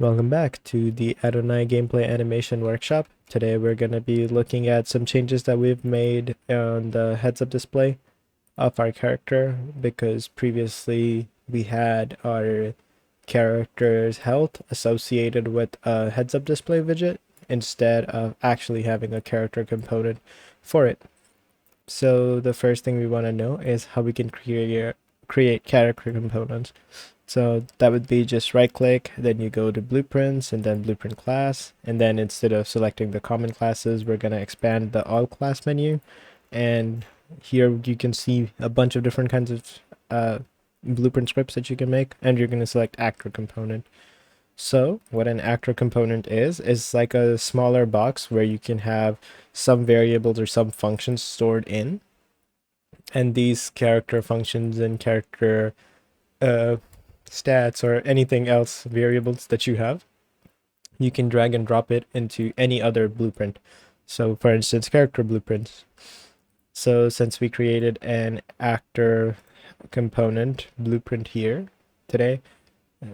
Welcome back to the Adonai gameplay animation workshop. Today we're going to be looking at some changes that we've made on the heads-up display of our character, because previously we had our character's health associated with a heads-up display widget instead of actually having a character component for it. So the first thing we want to know is how we can create character components. So that would be just right click, then you go to blueprints and then blueprint class. And then instead of selecting the common classes, we're going to expand the all class menu. And here you can see a bunch of different kinds of blueprint scripts that you can make. And you're going to select actor component. So what an actor component is like a smaller box where you can have some variables or some functions stored in. And these character functions and character stats or anything else variables that you have, you can drag and drop it into any other blueprint. So for instance, character blueprints. So since we created an actor component blueprint here today,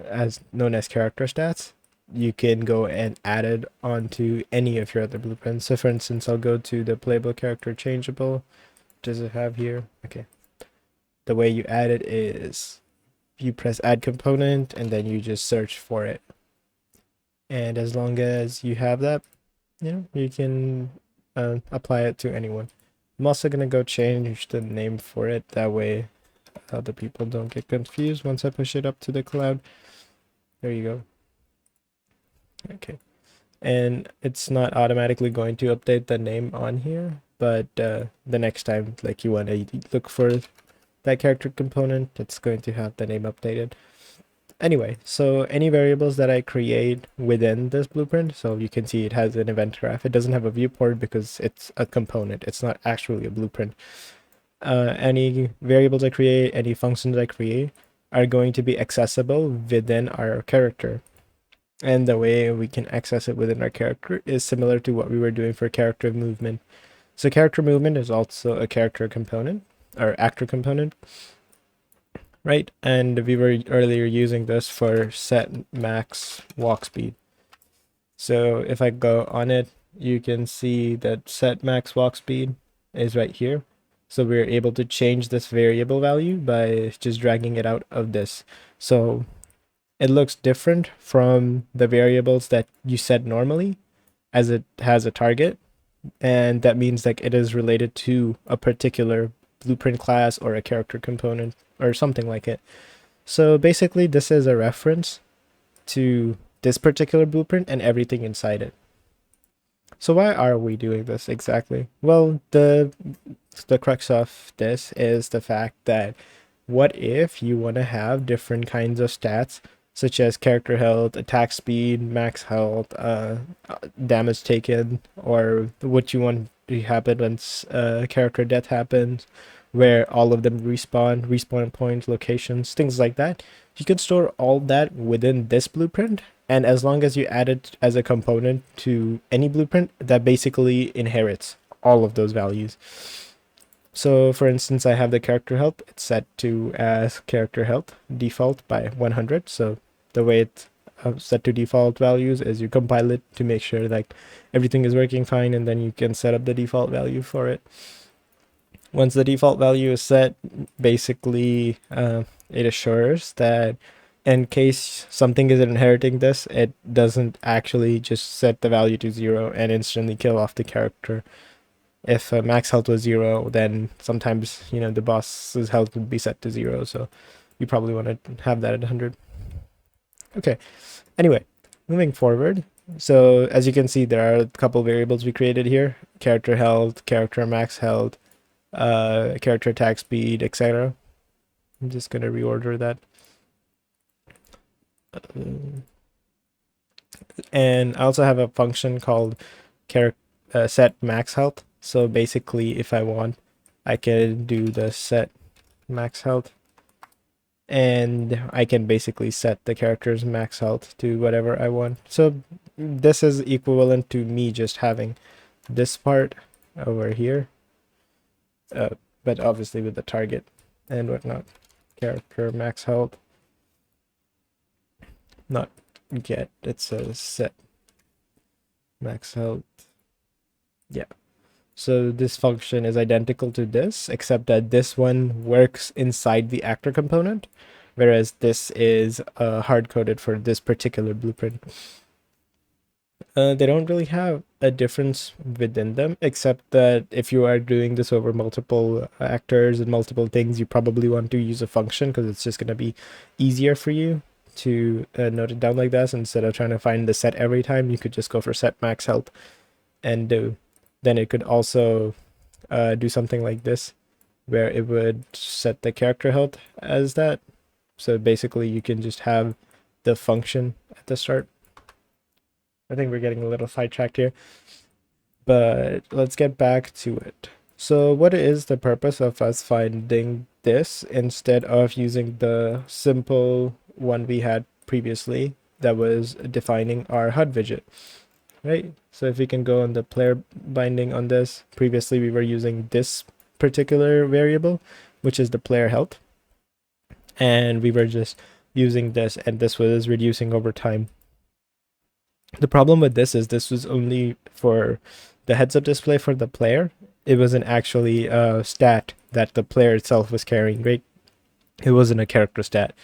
as known as character stats, you can go and add it onto any of your other blueprints. So for instance, I'll go to the playable character changeable. Does it have here? Okay. The way you add it is you press add component and then you just search for it. And as long as you have that, you can apply it to anyone. I'm also going to go change the name for it. That way other people don't get confused once I push it up to the cloud. There you go. Okay. And it's not automatically going to update the name on here, but the next time like you want to look for that character component, it's going to have the name updated. Anyway, so any variables that I create within this blueprint, so you can see it has an event graph. It doesn't have a viewport because it's a component. It's not actually a blueprint. Any variables I create, any functions I create are going to be accessible within our character. And the way we can access it within our character is similar to what we were doing for character movement. So character movement is also a character component or actor component, right? And we were earlier using this for set max walk speed. So if I go on it, you can see that set max walk speed is right here. So we're able to change this variable value by just dragging it out of this. So it looks different from the variables that you set normally, as it has a target. And that means like it is related to a particular blueprint class or a character component or something like it. So basically this is a reference to this particular blueprint and everything inside it. So why are we doing this exactly? Well, the crux of this is the fact that what if you want to have different kinds of stats such as character health, attack speed, max health, damage taken, or what you want to happen when character death happens, where all of them respawn points, locations, things like that. You can store all that within this blueprint, and as long as you add it as a component to any blueprint, that basically inherits all of those values. So for instance, I have the character health. It's set to as character health default by 100. So the way it's set to default values is you compile it to make sure like everything is working fine, and then you can set up the default value for it. Once the default value is set, basically it assures that in case something is inheriting this, it doesn't actually just set the value to 0 and instantly kill off the character. If max health was 0, then sometimes the boss's health would be set to 0, so you probably want to have that at 100. Okay, anyway, moving forward. So as you can see, there are a couple variables we created here: character health, character max health, character attack speed, etc. I'm just gonna reorder that. And I also have a function called set max health. So basically, if I want, I can do the set max health, and I can basically set the character's max health to whatever I want. So this is equivalent to me just having this part over here, but obviously with the target and whatnot. Character max health, not get, it says set max health. Yeah. So this function is identical to this, except that this one works inside the actor component, whereas this is hard-coded for this particular blueprint. They don't really have a difference within them, except that if you are doing this over multiple actors and multiple things, you probably want to use a function because it's just going to be easier for you to note it down like this. Instead of trying to find the set every time, you could just go for set max health and do. Then it could also do something like this, where it would set the character health as that. So basically you can just have the function at the start. I think we're getting a little sidetracked here, but let's get back to it. So what is the purpose of us finding this instead of using the simple one we had previously that was defining our HUD widget, right? So if we can go on the player binding on this, previously we were using this particular variable, which is the player health, and we were just using this, and this was reducing over time. The problem with this is this was only for the heads-up display for the player. It wasn't actually a stat that the player itself was carrying, right? It wasn't a character stat.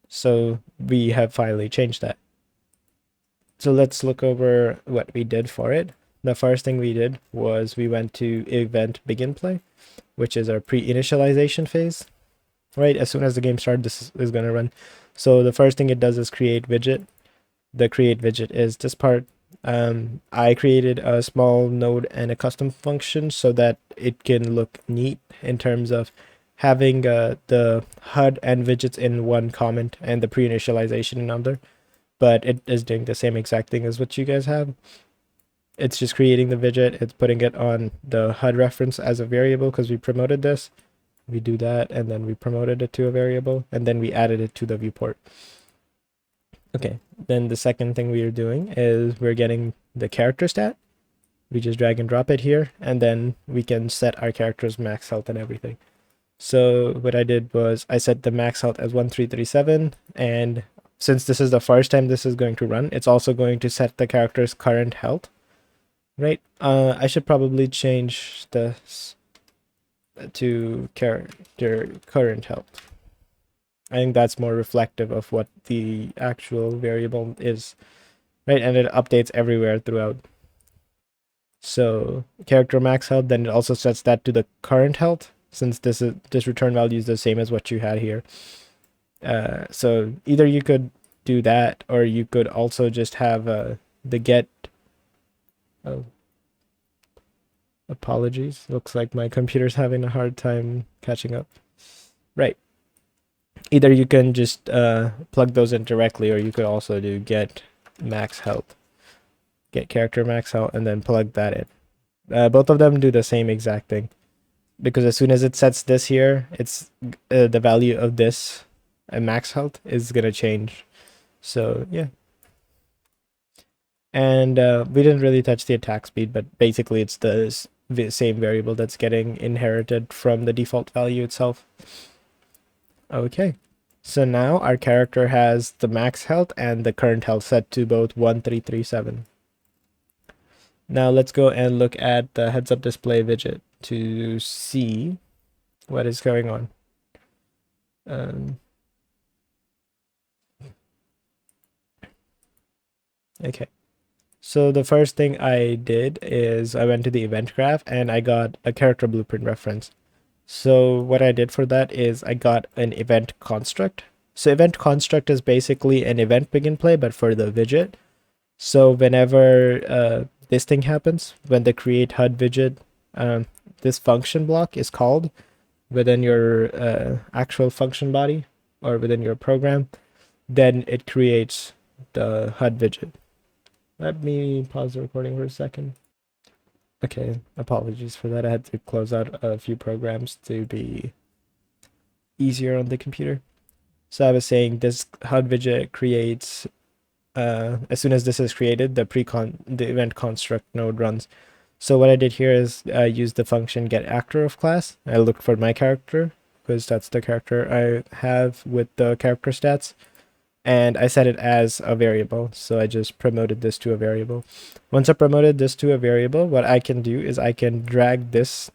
So we have finally changed that. So let's look over what we did for it. The first thing we did was we went to event begin play, which is our pre-initialization phase, right? As soon as the game starts, this is going to run. So the first thing it does is create widget. The create widget is this part. I created a small node and a custom function so that it can look neat in terms of having the HUD and widgets in one comment and the pre-initialization in another, but it is doing the same exact thing as what you guys have. It's just creating the widget, it's putting it on the HUD reference as a variable because we promoted this. We do that, and then we promoted it to a variable, and then we added it to the viewport. Okay, then the second thing we are doing is we're getting the character stat. We just drag and drop it here, and then we can set our character's max health and everything. So what I did was I set the max health as 1337, and since this is the first time this is going to run, it's also going to set the character's current health, right? I should probably change this to character current health. I think that's more reflective of what the actual variable is, right? And it updates everywhere throughout. So character max health, then it also sets that to the current health, since this return value is the same as what you had here. So either you could do that, or you could also just have the get. Oh, apologies. Looks like my computer's having a hard time catching up. Right. Either you can just plug those in directly, or you could also do get max health, get character max health, and then plug that in. Both of them do the same exact thing, because as soon as it sets this here, it's the value of this max health is gonna change. So yeah. And we didn't really touch the attack speed, but basically it's the same variable that's getting inherited from the default value itself. Okay, so now our character has the max health and the current health set to both 1337. Now let's go and look at the heads up display widget to see what is going on. Okay, so the first thing I did is I went to the event graph and I got a character blueprint reference. So what I did for that is I got an event construct. So event construct is basically an event begin play, but for the widget. So whenever this thing happens, when the create HUD widget, this function block is called within your actual function body or within your program, then it creates the HUD widget. Let me pause the recording for a second. Okay, apologies for that. I had to close out a few programs to be easier on the computer. So I was saying this HUD widget creates, as soon as this is created, the event construct node runs. So what I did here is I used the function get actor of class. I looked for my character because that's the character I have with the character stats. and I set it as a variable. So I just promoted this to a variable. Once I promoted this to a variable, what I can do is I can drag this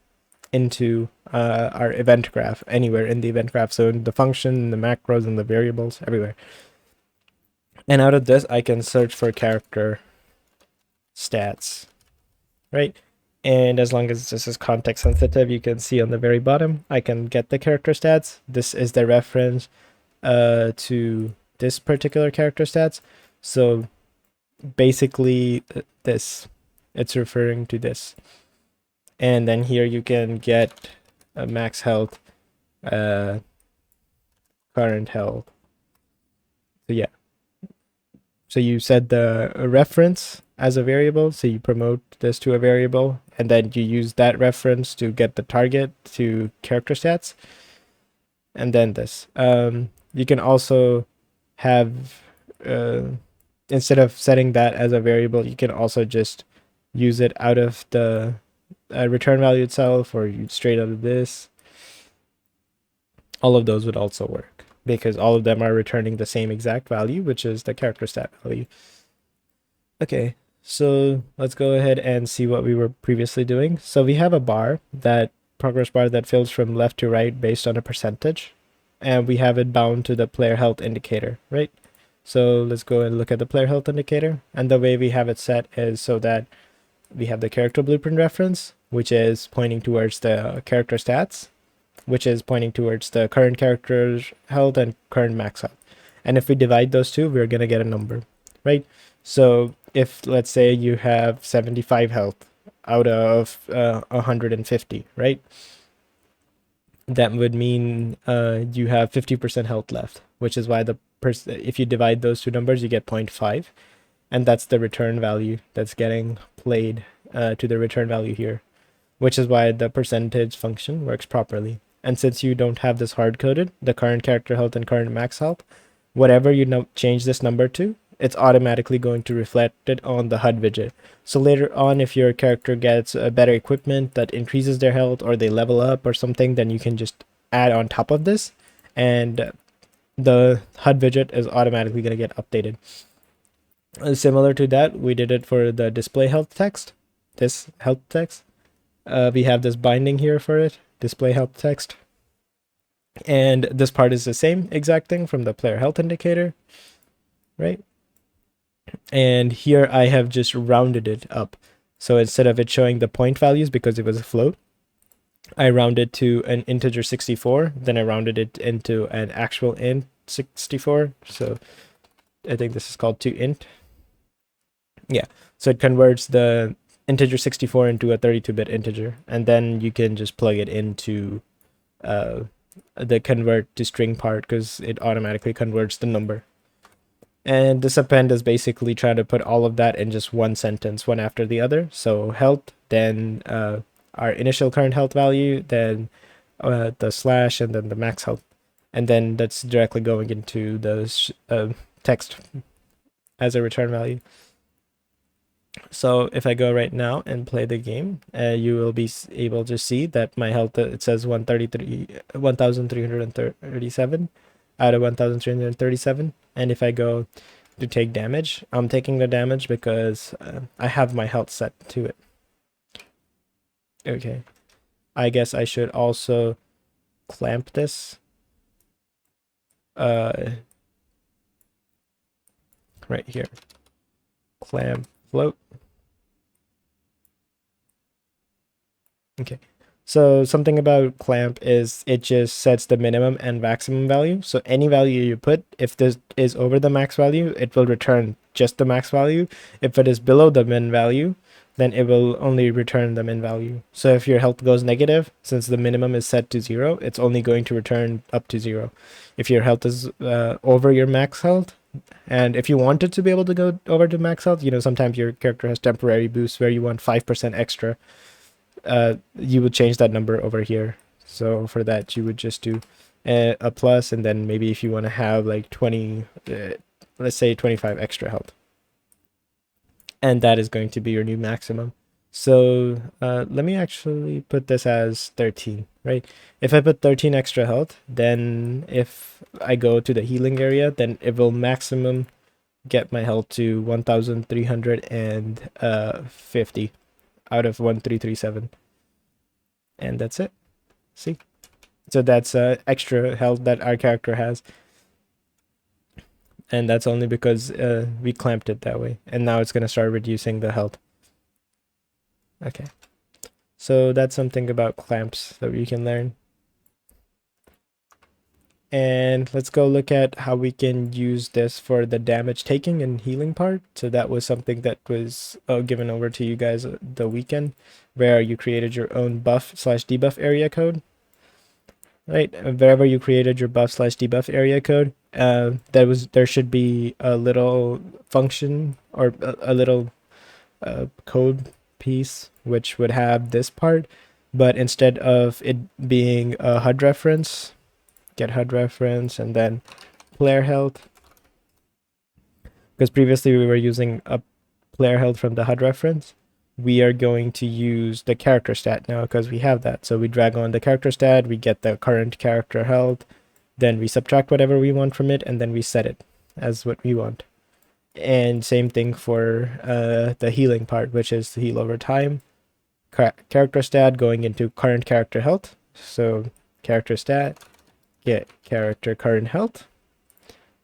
into our event graph anywhere in the event graph. So in the function, the macros, and the variables, everywhere. And out of this, I can search for character stats, right? And as long as this is context sensitive, you can see on the very bottom, I can get the character stats. This is the reference to this particular character stats. So basically this, it's referring to this. And then here you can get a max health, current health. So yeah. So you set the reference as a variable. So you promote this to a variable, and then you use that reference to get the target to character stats. And then this. You can also have, instead of setting that as a variable, you can also just use it out of the return value itself, or you straight out of this. All of those would also work because all of them are returning the same exact value, which is the character stat value. Okay, so let's go ahead and see what we were previously doing. So we have a bar, that progress bar, that fills from left to right based on a percentage, and we have it bound to the player health indicator, right? So let's go and look at the player health indicator. And the way we have it set is so that we have the character blueprint reference, which is pointing towards the character stats, which is pointing towards the current character's health and current max health. And if we divide those two, we're going to get a number, right? So if, let's say, you have 75 health out of 150, right? That would mean you have 50% health left, which is why if you divide those two numbers, you get 0.5. And that's the return value that's getting played to the return value here, which is why the percentage function works properly. And since you don't have this hard-coded, the current character health and current max health, whatever you change this number to, it's automatically going to reflect it on the HUD widget. So later on, if your character gets better equipment that increases their health, or they level up or something, then you can just add on top of this, and the HUD widget is automatically going to get updated. Similar to that, we did it for the display health text, this health text. We have this binding here for it, display health text. And this part is the same exact thing from the player health indicator, right? And here I have just rounded it up. So instead of it showing the point values, because it was a float, I rounded to an integer 64, then I rounded it into an actual int 64. So I think this is called toInt. Yeah, so it converts the integer 64 into a 32-bit integer, and then you can just plug it into the convert to string part, because it automatically converts the number. And this append is basically trying to put all of that in just one sentence, one after the other. So health, then our initial current health value, then the slash, and then the max health. And then that's directly going into the text as a return value. So if I go right now and play the game, you will be able to see that my health, it says 1,337 out of 1,337. And if I go to take damage, I'm taking the damage because I have my health set to it. Okay. I guess I should also clamp this. Right here. Clamp float. Okay. So something about clamp is it just sets the minimum and maximum value. So any value you put, if this is over the max value, it will return just the max value. If it is below the min value, then it will only return the min value. So if your health goes negative, since the minimum is set to 0, it's only going to return up to 0. If your health is over your max health, and if you wanted to be able to go over to max health, sometimes your character has temporary boosts where you want 5% extra. You would change that number over here. So for that, you would just do a plus, and then maybe if you want to have like 20, let's say 25 extra health. And that is going to be your new maximum. So let me actually put this as 13, right? If I put 13 extra health, then if I go to the healing area, then it will maximum get my health to 1,350 out of 1337. And that's it. See? So that's extra health that our character has. And that's only because we clamped it that way. And now it's going to start reducing the health. Okay. So that's something about clamps that we can learn. And let's go look at how we can use this for the damage taking and healing part. So that was something that was given over to you guys the weekend, where you created your own buff/debuff area code. Right, wherever you created your buff/debuff area code, there should be a little function or a little code piece which would have this part, but instead of it being a HUD reference, get HUD reference and then player health, because previously we were using a player health from the HUD reference. We are going to use the character stat now because we have that. So we drag on the character stat, we get the current character health, then we subtract whatever we want from it, and then we set it as what we want. And same thing for the healing part, which is to heal over time. Character stat going into current character health. So character stat, get character current health,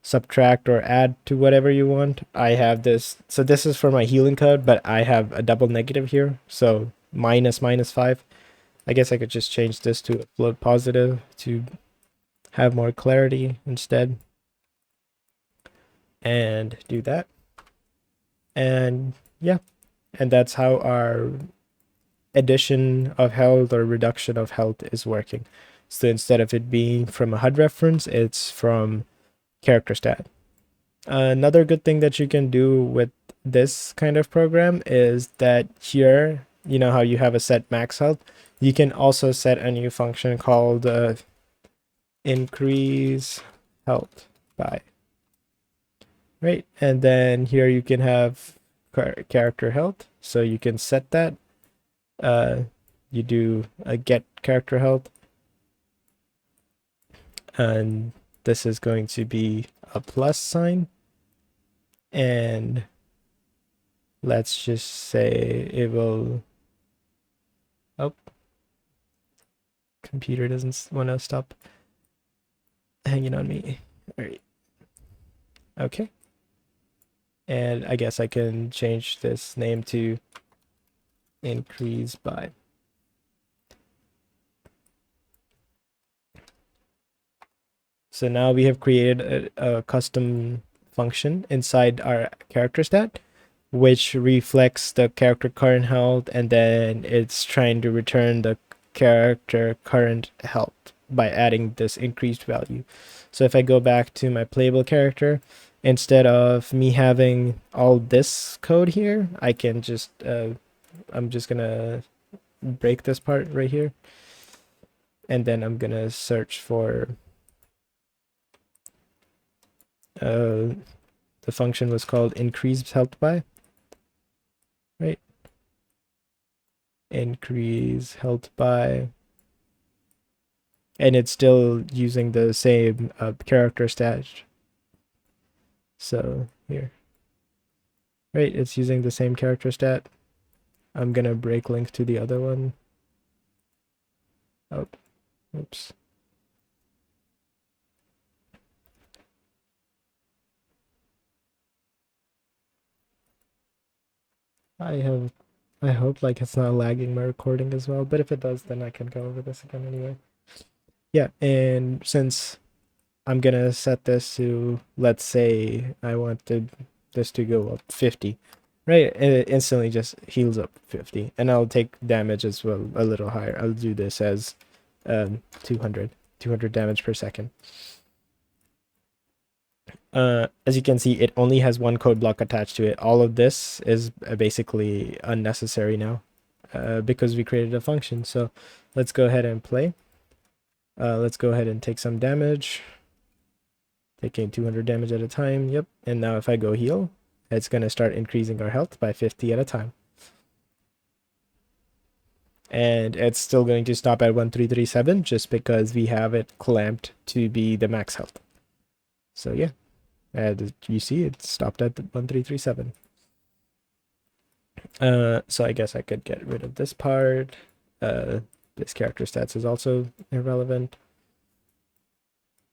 subtract or add to whatever you want. I have this, so this is for my healing code, but I have a double negative here, so -5. I guess I could just change this to a float positive to have more clarity instead, and do that. And yeah, and that's how our addition of health or reduction of health is working. So instead of it being from a HUD reference, it's from character stat. Another good thing that you can do with this kind of program is that here, you know how you have a set max health, you can also set a new function called increase health by, right? And then here you can have character health, so you can set that. You do a get character health, and this is going to be a plus sign, and let's just say it will, oh, computer doesn't want to stop hanging on me. All right, okay, and I guess I can change this name to increase by. So now we have created a custom function inside our character stat, which reflects the character current health, and then it's trying to return the character current health by adding this increased value. So if I go back to my playable character, instead of me having all this code here, I can just, I'm just gonna break this part right here, and then I'm gonna search for, the function was called increase health by, right? Increase health by, and it's still using the same character stat. So here, right, it's using the same character stat. I'm gonna break link to the other one. Oh, oops. I hope like it's not lagging my recording as well, but if it does, then I can go over this again anyway. Yeah, and since I'm gonna set this to, let's say I wanted this to go up 50, right? And it instantly just heals up 50, and I'll take damage as well a little higher. I'll do this as 200 damage per second. As you can see, it only has one code block attached to it. All of this is basically unnecessary now because we created a function. So let's go ahead and play. Let's go ahead and take some damage. Taking 200 damage at a time. Yep. And now if I go heal, it's going to start increasing our health by 50 at a time. and it's still going to stop at 1337 just because we have it clamped to be the max health. So yeah, and you see it stopped at 1337. So I guess I could get rid of this part. This character stats is also irrelevant.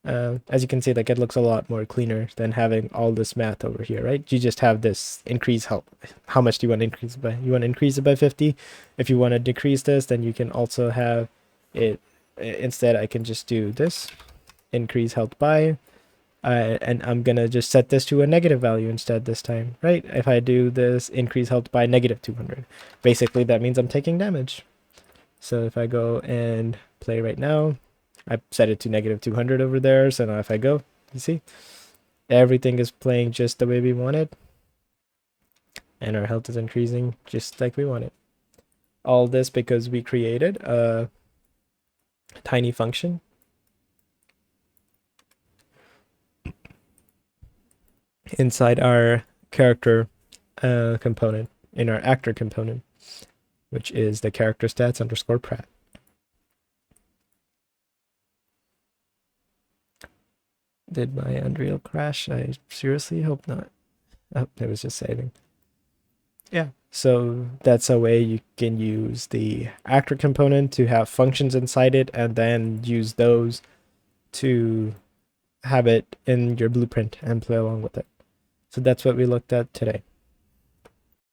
As you can see, like, it looks a lot more cleaner than having all this math over here, right? You just have this increase help. How much do you want to increase it by? You want to increase it by 50. If you want to decrease this, then you can also have it. Instead, I can just do this, increase health by, and I'm gonna just set this to a negative value instead this time, right? If I do this, increase health by negative 200, basically that means I'm taking damage. So if I go and play right now, I set it to negative 200 over there. So now if I go, you see, everything is playing just the way we want it. And our health is increasing just like we want it. All this because we created a tiny function inside our character component, in our actor component, which is the character stats underscore Pratt. Did my Unreal crash? I seriously hope not. Oh, it was just saving. Yeah, so that's a way you can use the actor component to have functions inside it and then use those to have it in your blueprint and play along with it. So that's what we looked at today.